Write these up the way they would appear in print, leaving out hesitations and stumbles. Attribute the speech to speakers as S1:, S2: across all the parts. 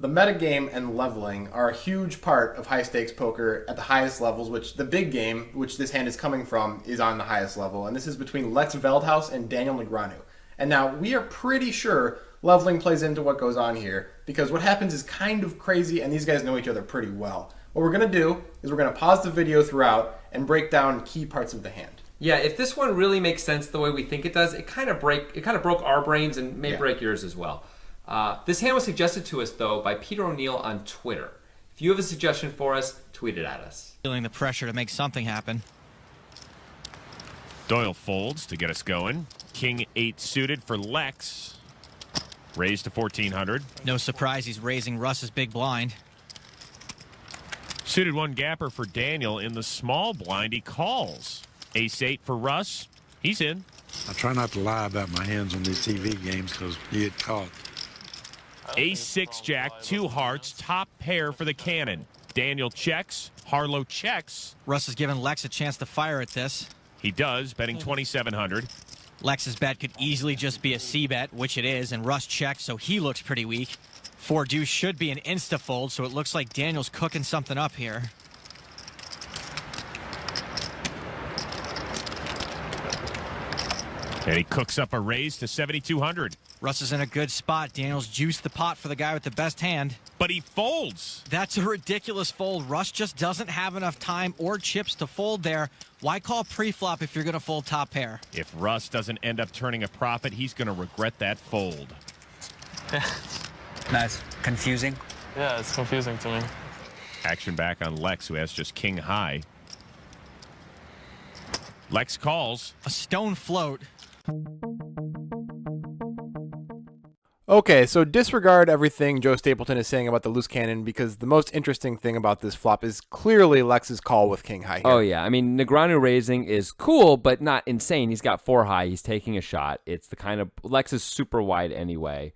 S1: The metagame and leveling are a huge part of high-stakes poker at the highest levels, which the big game, which this hand is coming from, is on the highest level. And this is between Lex Veldhuis and Daniel Negreanu. And now, we are pretty sure leveling plays into what goes on here, because what happens is kind of crazy, and these guys know each other pretty well. What we're going to do is we're going to pause the video throughout and break down key parts of the hand.
S2: Yeah, if this one really makes sense the way we think it does, it kind of broke our brains and may break yours as well. This hand was suggested to us, though, by Peter O'Neill on Twitter. If you have a suggestion for us, tweet it at us.
S3: Feeling the pressure to make something happen.
S4: Doyle folds to get us going. King 8 suited for Lex. Raised to 1400.
S3: No surprise he's raising Russ's big blind.
S4: Suited 1 gapper for Daniel in the small blind. He calls. Ace 8 for Russ. He's in.
S5: I try not to lie about my hands on these TV games because you get caught.
S4: Ace 6 jack, 2 hearts, top pair for the cannon. Daniel checks. Harlow checks.
S3: Russ has given Lex a chance to fire at this.
S4: He does, betting 2,700.
S3: Lex's bet could easily just be a C-bet, which it is, and Russ checks, so he looks pretty weak. 4 deuce should be an insta-fold, so it looks like Daniel's cooking something up here.
S4: And he cooks up a raise to 7,200.
S3: Russ is in a good spot. Daniel's juiced the pot for the guy with the best hand.
S4: But he folds.
S3: That's a ridiculous fold. Russ just doesn't have enough time or chips to fold there. Why call pre-flop if you're going to fold top pair?
S4: If Russ doesn't end up turning a profit, he's going to regret that fold.
S6: Nice. Confusing.
S7: Yeah, it's confusing to me.
S4: Action back on Lex, who has just king high. Lex calls.
S3: A stone float.
S1: Okay, so disregard everything Joe Stapleton is saying about the loose cannon, because the most interesting thing about this flop is clearly Lex's call with king high here.
S8: Oh, yeah. I mean, Negreanu raising is cool, but not insane. He's got 4 high. He's taking a shot. It's the kind of... Lex is super wide anyway.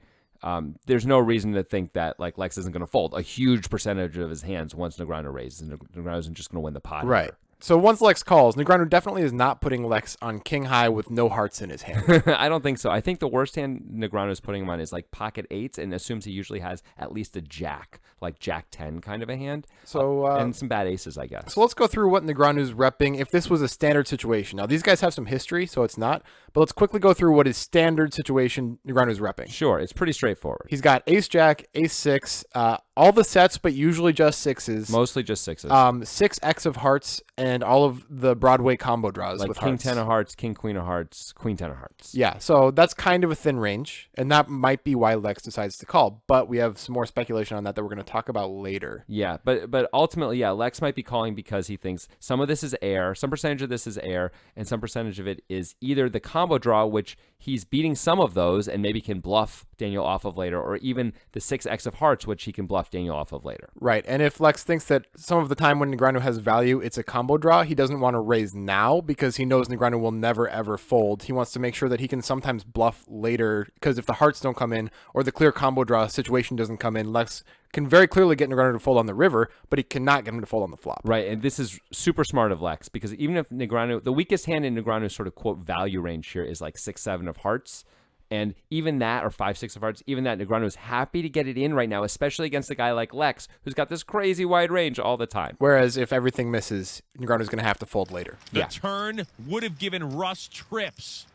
S8: There's no reason to think that like Lex isn't going to fold a huge percentage of his hands once Negreanu raises. And Negreanu isn't just going to win the pot.
S1: Right. Here. So once Lex calls, Negreanu definitely is not putting Lex on king high with no hearts in his hand.
S8: I don't think so. I think the worst hand Negreanu is putting him on is like pocket 8s and assumes he usually has at least a jack, like jack 10 kind of a hand.
S1: So
S8: and some bad aces, I guess.
S1: So let's go through what Negreanu's repping if this was a standard situation. Now, these guys have some history, so it's not. But let's quickly go through what his standard situation Negreanu's repping.
S8: Sure, it's pretty straightforward.
S1: He's got ace jack, ace 6, all the sets, but usually just 6s.
S8: Mostly just 6s.
S1: 6x of hearts, and all of the Broadway combo draws
S8: like
S1: with
S8: king
S1: hearts.
S8: 10 of hearts, king queen of hearts, queen 10 of hearts.
S1: Yeah, so that's kind of a thin range, and that might be why Lex decides to call. But we have some more speculation on that we're going to talk about later.
S8: Yeah, but ultimately, yeah, Lex might be calling because he thinks some of this is air, some percentage of this is air, and some percentage of it is either the combo draw, which he's beating some of those and maybe can bluff Daniel off of later, or even the 6x of hearts, which he can bluff Daniel off of later.
S1: Right, and if Lex thinks that some of the time when Negreanu has value, it's a combo draw, he doesn't want to raise now because he knows Negreanu will never, ever fold. He wants to make sure that he can sometimes bluff later, because if the hearts don't come in or the clear combo draw situation doesn't come in, Lex can very clearly get Negreanu to fold on the river, but he cannot get him to fold on the flop.
S8: Right, and this is super smart of Lex, because even if Negreanu, the weakest hand in Negreanu's sort of quote value range here is like 6-7 of hearts, and even that, or 5-6 of hearts, even that, Negreanu is happy to get it in right now, especially against a guy like Lex, who's got this crazy wide range all the time.
S1: Whereas if everything misses, Negreanu's going to have to fold later.
S4: The turn would have given Russ trips.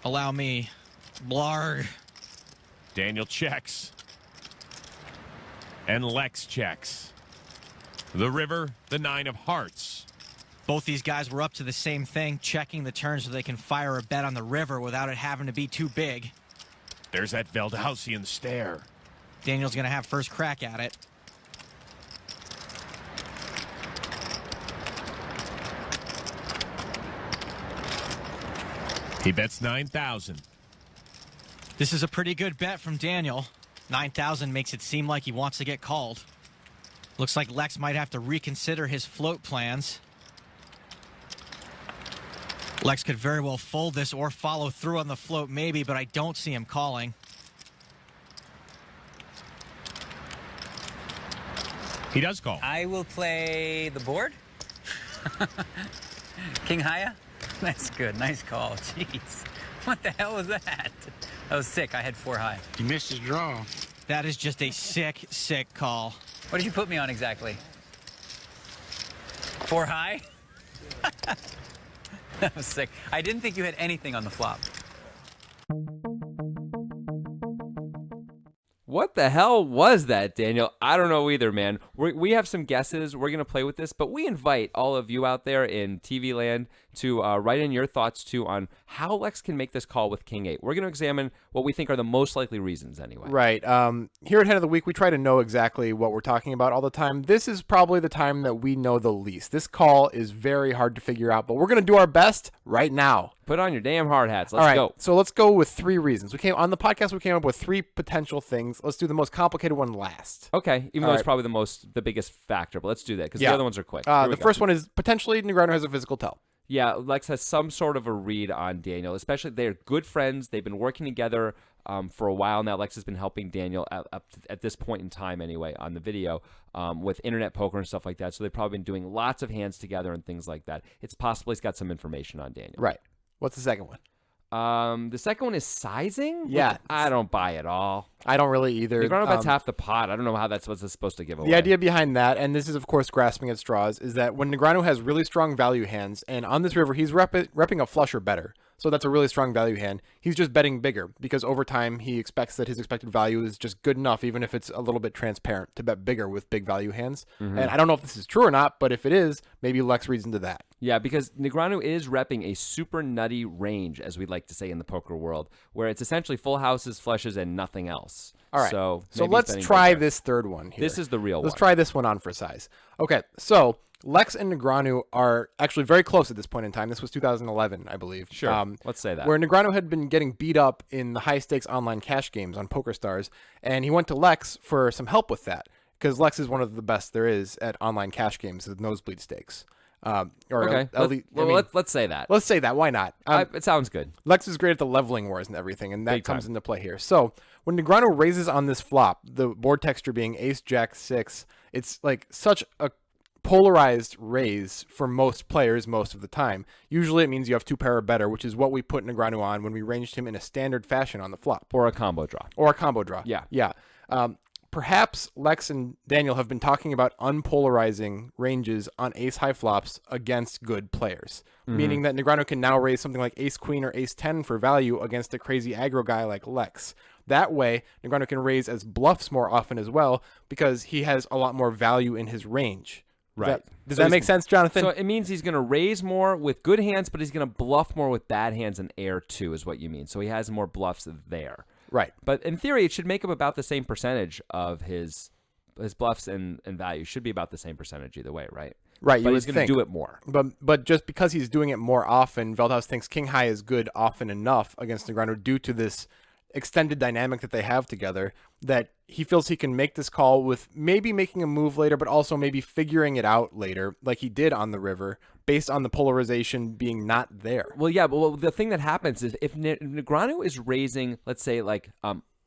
S3: Allow me. Blarg.
S4: Daniel checks. And Lex checks. The river, the 9 of hearts.
S3: Both these guys were up to the same thing, checking the turn so they can fire a bet on the river without it having to be too big.
S4: There's that Veldhuisian stare.
S3: Daniel's going to have first crack at it.
S4: He bets 9,000.
S3: This is a pretty good bet from Daniel. 9,000 makes it seem like he wants to get called. Looks like Lex might have to reconsider his float plans. Lex could very well fold this or follow through on the float maybe, but I don't see him calling.
S4: He does call.
S6: I will play the board. King Haya? That's good. Nice call. Jeez. What the hell was that? That was sick. I had 4 high.
S5: You missed his draw.
S3: That is just a sick, sick call.
S6: What did you put me on exactly? 4 high? That was sick. I didn't think you had anything on the flop.
S8: What the hell was that, Daniel? I don't know either, man. We have some guesses. We're going to play with this, but we invite all of you out there in TV land to write in your thoughts, too, on how Lex can make this call with King 8. We're going to examine what we think are the most likely reasons, anyway.
S1: Right. Here at Head of the Week, we try to know exactly what we're talking about all the time. This is probably the time that we know the least. This call is very hard to figure out, but we're going to do our best right now.
S8: Put on your damn hard hats. Let's go.
S1: So let's go with 3 reasons. On the podcast, we came up with 3 potential things. Let's do the most complicated one last.
S8: Okay, even though it's probably the biggest factor, but let's do that because the other ones are quick.
S1: The first one is potentially Negreanu has a physical tell.
S8: Yeah, Lex has some sort of a read on Daniel, especially they're good friends. They've been working together for a while now. Lex has been helping Daniel at this point in time anyway on the video with internet poker and stuff like that. So they've probably been doing lots of hands together and things like that. It's possible he's got some information on Daniel.
S1: Right. What's the second one?
S8: The second one is sizing?
S1: Yeah.
S8: I don't buy it all.
S1: I don't really either.
S8: Negreanu bets half the pot. I don't know how that's what's supposed to give away.
S1: The idea behind that, and this is of course grasping at straws, is that when Negreanu has really strong value hands, and on this river he's repping a flush or better, so that's a really strong value hand, he's just betting bigger because over time he expects that his expected value is just good enough, even if it's a little bit transparent, to bet bigger with big value hands. And I don't know if this is true or not, but if it is, maybe Lex reads into that.
S8: Yeah, because Negreanu is repping a super nutty range, as we like to say in the poker world, where it's essentially full houses, flushes, and nothing else.
S1: All right.
S8: So
S1: let's try this third one here.
S8: This is the real one.
S1: Let's try this one on for size. Okay, so Lex and Negreanu are actually very close at this point in time. This was 2011, I believe.
S8: Sure. Let's say that.
S1: Where Negreanu had been getting beat up in the high-stakes online cash games on PokerStars, and he went to Lex for some help with that, because Lex is one of the best there is at online cash games with nosebleed stakes.
S8: Okay. Let's say that.
S1: Let's say that. Why not?
S8: It sounds good.
S1: Lex is great at the leveling wars and everything, and that comes into play here. So when Negreanu raises on this flop, the board texture being Ace Jack 6, it's like such a polarized raise for most players most of the time. Usually it means you have 2 pair or better, which is what we put Negreanu on when we ranged him in a standard fashion on the flop.
S8: Or a combo draw.
S1: Yeah. Perhaps Lex and Daniel have been talking about unpolarizing ranges on ace-high flops against good players, meaning that Negreanu can now raise something like ace-queen or ace-10 for value against a crazy aggro guy like Lex. That way, Negreanu can raise as bluffs more often as well because he has a lot more value in his range.
S8: Right.
S1: Does that make sense, Jonathan?
S8: So it means he's going to raise more with good hands, but he's going to bluff more with bad hands and air too, is what you mean. So he has more bluffs there.
S1: Right.
S8: But in theory, it should make up about the same percentage of his bluffs and value. Should be about the same percentage either way, right?
S1: Right.
S8: But he's going to do it more.
S1: But just because he's doing it more often, Veldhuis thinks King High is good often enough against Negreanu due to this extended dynamic that they have together, that he feels he can make this call with maybe making a move later, but also maybe figuring it out later, like he did on the river, based on the polarization being not there.
S8: Well, yeah, but the thing that happens is if Negreanu is raising, let's say, like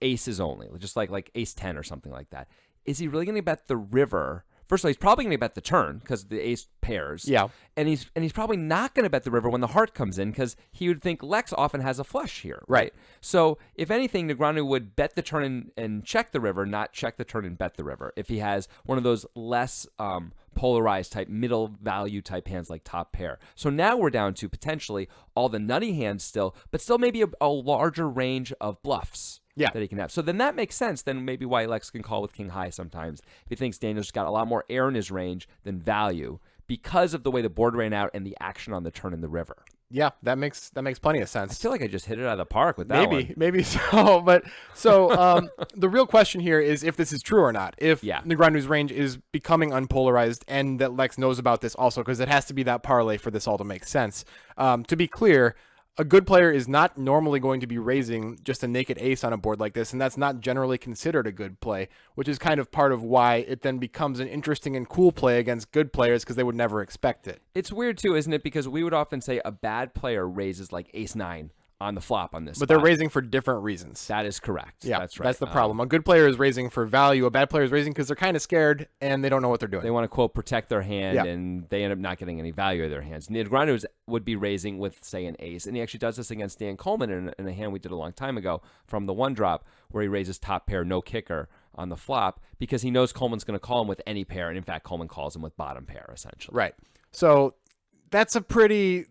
S8: aces only, just like ace 10 or something like that, is he really going to bet the river? First of all, he's probably going to bet the turn because the ace pairs.
S1: Yeah.
S8: And he's probably not going to bet the river when the heart comes in because he would think Lex often has a flush here.
S1: Right.
S8: So if anything, Negreanu would bet the turn and check the river, not check the turn and bet the river. If he has one of those less polarized type, middle value type hands like top pair. So now we're down to potentially all the nutty hands still, but still maybe a larger range of bluffs.
S1: Yeah.
S8: That he can have. So then that makes sense. Then maybe why Lex can call with King High sometimes. If he thinks Daniel's got a lot more air in his range than value because of the way the board ran out and the action on the turn in the river.
S1: Yeah, that makes plenty of sense.
S8: I feel like I just hit it out of the park with that one.
S1: Maybe so. But the real question here is if this is true or not. If Negreanu's range is becoming unpolarized and that Lex knows about this also, because it has to be that parlay for this all to make sense. To be clear, a good player is not normally going to be raising just a naked ace on a board like this, and that's not generally considered a good play, which is kind of part of why it then becomes an interesting and cool play against good players because they would never expect it.
S8: It's weird too, isn't it? Because we would often say a bad player raises like ace 9 on the flop on this.
S1: But
S8: spot.
S1: they're raising for different reasons.
S8: That is correct.
S1: Yeah,
S8: that's right.
S1: That's the problem. A good player is raising for value. A bad player is raising because they're kind of scared and they don't know what they're doing.
S8: They want to, quote, protect their hand,
S1: Yeah.
S8: and they end up not getting any value of their hands. Negreanu would be raising with, say, an ace, and he actually does this against Dan Coleman in a hand we did a long time ago from the one drop, where he raises top pair, no kicker on the flop, because he knows Coleman's going to call him with any pair, and in fact, Coleman calls him with bottom pair, essentially.
S1: Right. So that's a pretty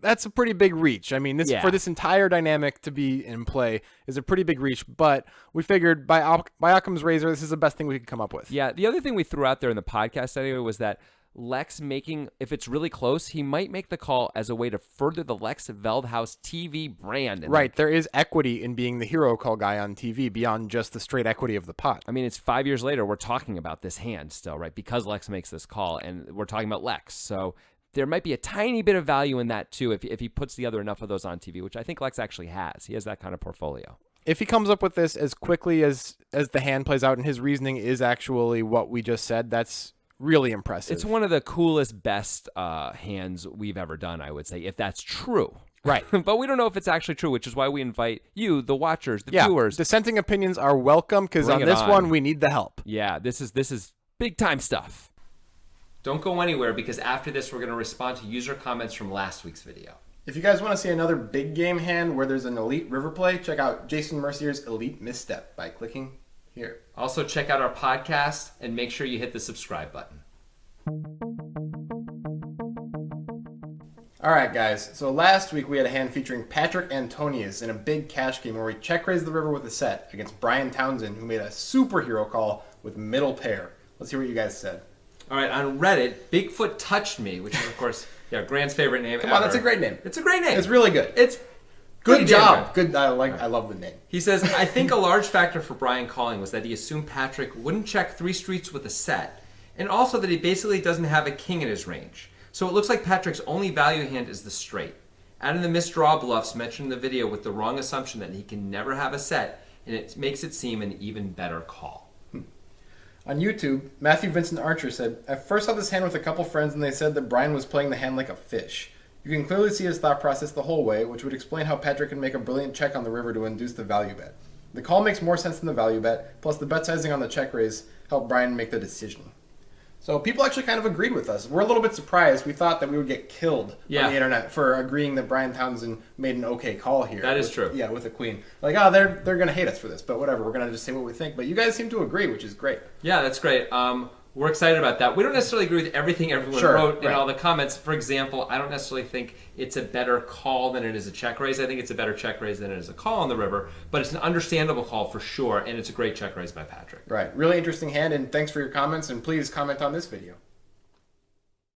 S1: big reach. I mean, for this entire dynamic to be in play is a pretty big reach, but we figured by Occam's razor, this is the best thing we could come up with.
S8: Yeah, the other thing we threw out there in the podcast anyway was that Lex if it's really close, he might make the call as a way to further the Lex Veldhuis TV brand.
S1: Right, there is equity in being the hero call guy on TV beyond just the straight equity of the pot.
S8: I mean, it's 5 years later, we're talking about this hand still, right? Because Lex makes this call, and we're talking about Lex. So there might be a tiny bit of value in that, too, if he puts together enough of those on TV, which I think Lex actually has. He has that kind of portfolio.
S1: If he comes up with this as quickly as the hand plays out and his reasoning is actually what we just said, that's really impressive.
S8: It's one of the coolest, best hands we've ever done, I would say, if that's true.
S1: Right.
S8: But we don't know if it's actually true, which is why we invite you, the watchers, the viewers.
S1: Dissenting opinions are welcome, because on this one, we need the help.
S8: Yeah, this is big-time stuff.
S2: Don't go anywhere, because after this, we're going to respond to user comments from last week's video.
S1: If you guys want to see another big game hand where there's an elite river play, check out Jason Mercier's Elite Misstep by clicking here.
S2: Also, check out our podcast and make sure you hit the subscribe button.
S1: All right, guys. So last week we had a hand featuring Patrick Antonius in a big cash game where we check raised the river with a set against Brian Townsend, who made a superhero call with middle pair. Let's hear what you guys said.
S2: All right, on Reddit, Bigfoot Touched Me, which is, of course, Grant's favorite name
S1: Come on, that's a great name.
S2: It's a great name.
S1: It's really good.
S2: It's
S1: good
S2: pretty damn
S1: job. Good. I love the name.
S2: He says, I think a large factor for Brian calling was that he assumed Patrick wouldn't check 3 streets with a set, and also that he basically doesn't have a king in his range. So it looks like Patrick's only value hand is the straight. Adding the misdraw bluffs mentioned in the video with the wrong assumption that he can never have a set, and it makes it seem an even better call.
S1: On YouTube, Matthew Vincent Archer said, I first saw this hand with a couple friends and they said that Brian was playing the hand like a fish. You can clearly see his thought process the whole way, which would explain how Patrick can make a brilliant check on the river to induce the value bet. The call makes more sense than the value bet, plus the bet sizing on the check raise helped Brian make the decision. So people actually kind of agreed with us. We're a little bit surprised. We thought that we would get killed on the internet for agreeing that Brian Townsend made an okay call here.
S2: That is true.
S1: Yeah, with a queen. Like, oh, they're going to hate us for this, but whatever. We're going to just say what we think. But you guys seem to agree, which is great.
S2: Yeah, that's great. We're excited about that. We don't necessarily agree with everything everyone wrote in all the comments. For example, I don't necessarily think it's a better call than it is a check raise. I think it's a better check raise than it is a call on the river. But it's an understandable call for sure, and it's a great check raise by Patrick.
S1: Right. Really interesting hand, and thanks for your comments, and please comment on this video.